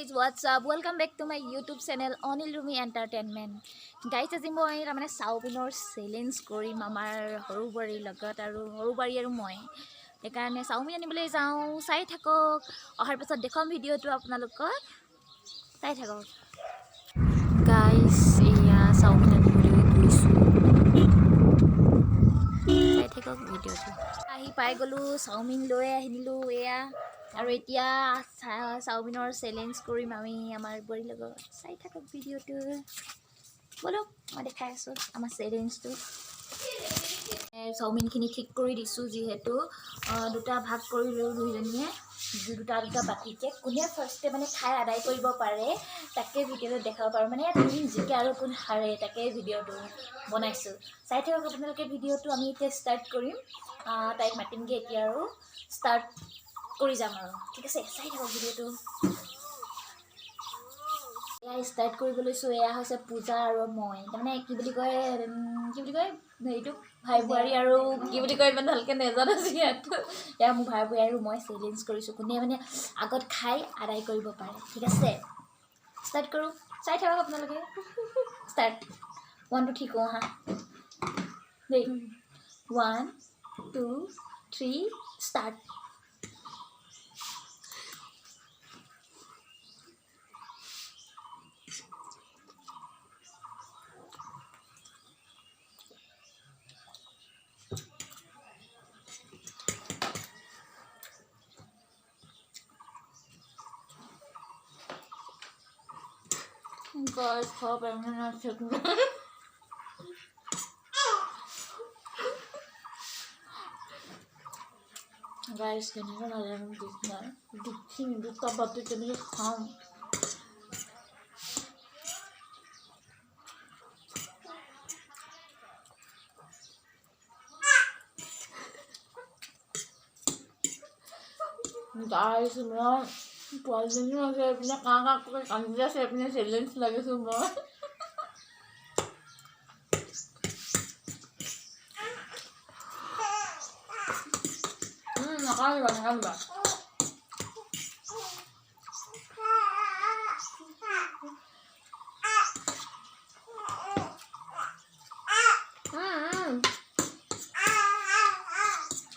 guys, what's up? Welcome back to my YouTube channel Onil Rumi Entertainment. Guys, আজি মই মানে চাউমিনৰ challenge কৰিম আমাৰ হৰু বাৰীৰ লগত আৰু হৰু বাৰী আৰু মই সেইকাৰণে চাউমিন আনিবলৈ যাওঁ চাই থাকক অহাৰ পাছত দেখম ভিডিঅ'টো আপোনালোকক চাই থাকক গাইস এয়া চাউমিন আনিবলৈ গৈছোঁ চাই থাকক ভিডিঅ'টো আহি পাই গ'লো চাউমিন লৈ আহিলো এয়া আৰু এতিয়া চাউমিনৰ চেলেঞ্জ কৰিম আমি আমাৰ বড়িৰ লগত চাই থাকক ভিডিঅ'টো বলক মই দেখাই আছোঁ আমাৰ চেলেঞ্জটো চাউমিনখিনি ঠিক কৰি দিছোঁ যিহেতু দুটা ভাগ কৰিলোঁ দুইজনীয়ে দুটা বাতিকে কোনে ফাৰ্ষ্টে মানে খাই আদায় কৰিব পাৰে তাকে ভিডিঅ'টো দেখাব পাৰোঁ মানে কোন জিকে আৰু কোন হাৰে তাকে ভিডিঅ'টো বনাইছোঁ চাই থাকক আপোনালোকে ভিডিঅ'টো আমি এতিয়া ষ্টাৰ্ট কৰিম তাইক মাতিমগৈ এতিয়া আৰু ষ্টাৰ্ট কৰি যাম আৰু ঠিক আছে চাই থাকক ভিডিঅ'টো এয়া ষ্টাৰ্ট কৰিব লৈছোঁ এয়া হৈছে পূজা আৰু মই তাৰমানে কি বুলি কয় হেৰিটো ভাই বোৱাৰী আৰু কি বুলি কয় ইমান ভালকৈ নাজানো যিহেতু এয়া মোৰ ভাই বোৱাৰী আৰু মই চেলেঞ্জ কৰিছোঁ কোনে মানে আগত খাই আদায় কৰিব পাৰে ঠিক আছে ষ্টাৰ্ট কৰোঁ চাই থাকক আপোনালোকে ষ্টাৰ্ট 1 2 3 কওঁ হা দেই 1 2 3 start Guys, hope I'm not checking. Guys, can you not let me do that? The king, the top of the can you come? Guys, I'm poisoning myself. I can't go to the challenge like this more. Nakaliwa.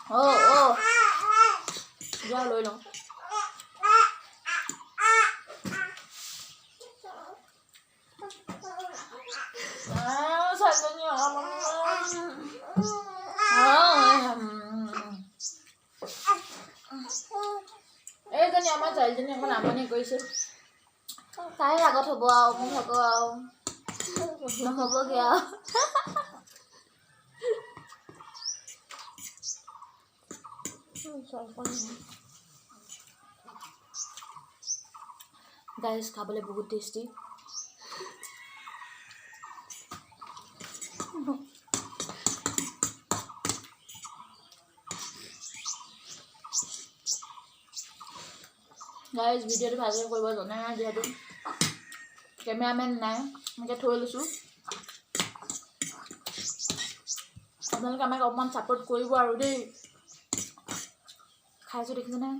Oh. Ya lo hizo. এইজনী আমাৰ ছোৱালীজনী এখন আমনি কৰিছে তাই আগত হ'ব আৰু মোৰ হ'ব আৰু নহ'বগৈ আৰু গাইজ খাবলৈ বহুত টেষ্টি গাইজ ভিডিঅ'টো ভালকৈ কৰিব জনা নাই যিহেতু কেমেৰামেন নাই এনেকৈ থৈ লৈছোঁ আপোনালোকে আমাক অকণমান ছাপোৰ্ট কৰিব আৰু দেই খাইছোঁ দেখিছেনে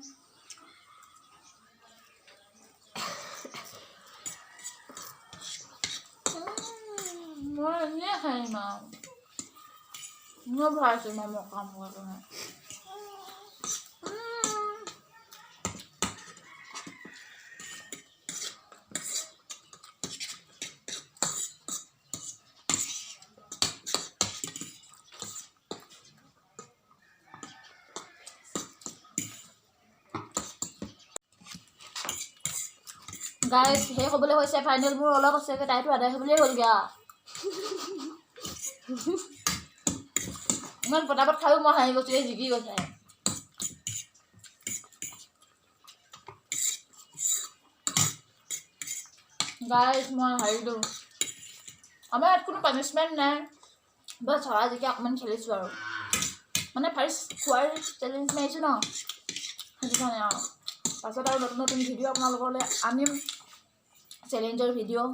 মই এনেই খাইম আৰু মই ভৰাইছোঁ মই কাম কৰাটো নাই গাইজ সেই ক'বলৈ হৈছে ফাইনেল মোৰ অলপ আছে তাইতো আদায় হ'বলৈয়ে হ'লগৈ ইমান পটাপট খায়ো মই হাঁহি গৈছোঁ এই জিকি গৈছে গাইজ মই হাৰিলোঁ আমাৰ ইয়াত কোনো পানিছমেণ্ট নাই বাছ হৰা জিকি অকণমান খেলিছোঁ আৰু মানে ফাৰ্ষ্ট খোৱাৰ চেলেঞ্জ মাৰিছোঁ ন সেইটো কাৰণে আৰু পাছত আৰু নতুন নতুন ভিডিঅ' আপোনালোকলৈ আনিম চেলেঞ্জৰ ভিডিঅ'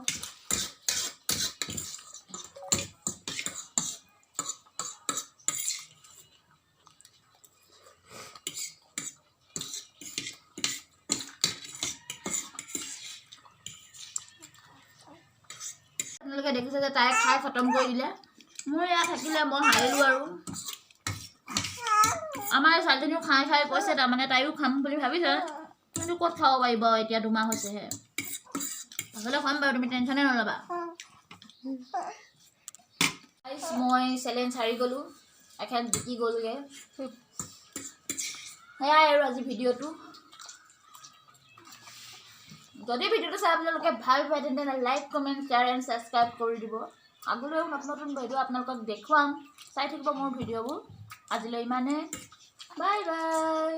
আপোনালোকে দেখিছে যে তাই খাই খতম কৰি দিলে মোৰ ইয়াত থাকিলে মই হাৰিলোঁ আৰু আমাৰ ছোৱালীজনীও খাই খাই কৈছে তাৰমানে তাইও খাম বুলি ভাবিছে কিন্তু ক'ত খাব পাৰিব এতিয়া 2 মাহ হৈছেহে পাছলৈ খাম বাৰু তুমি টেনশ্যনে নল'বা মই চেলেঞ্জ হাৰি গ'লোঁ এখন জিকি গ'লগৈ সেয়াই আৰু আজি ভিডিঅ'টো যদি ভিডিঅ'টো চাই আপোনালোকে ভাল পায় তেন্তে like comment share and subscribe কৰি দিব আগলৈও নতুন ভিডিঅ' আপোনালোকক দেখুৱাম চাই থাকিব মোৰ ভিডিঅ'বোৰ আজিলৈ ইমানে বাই বাই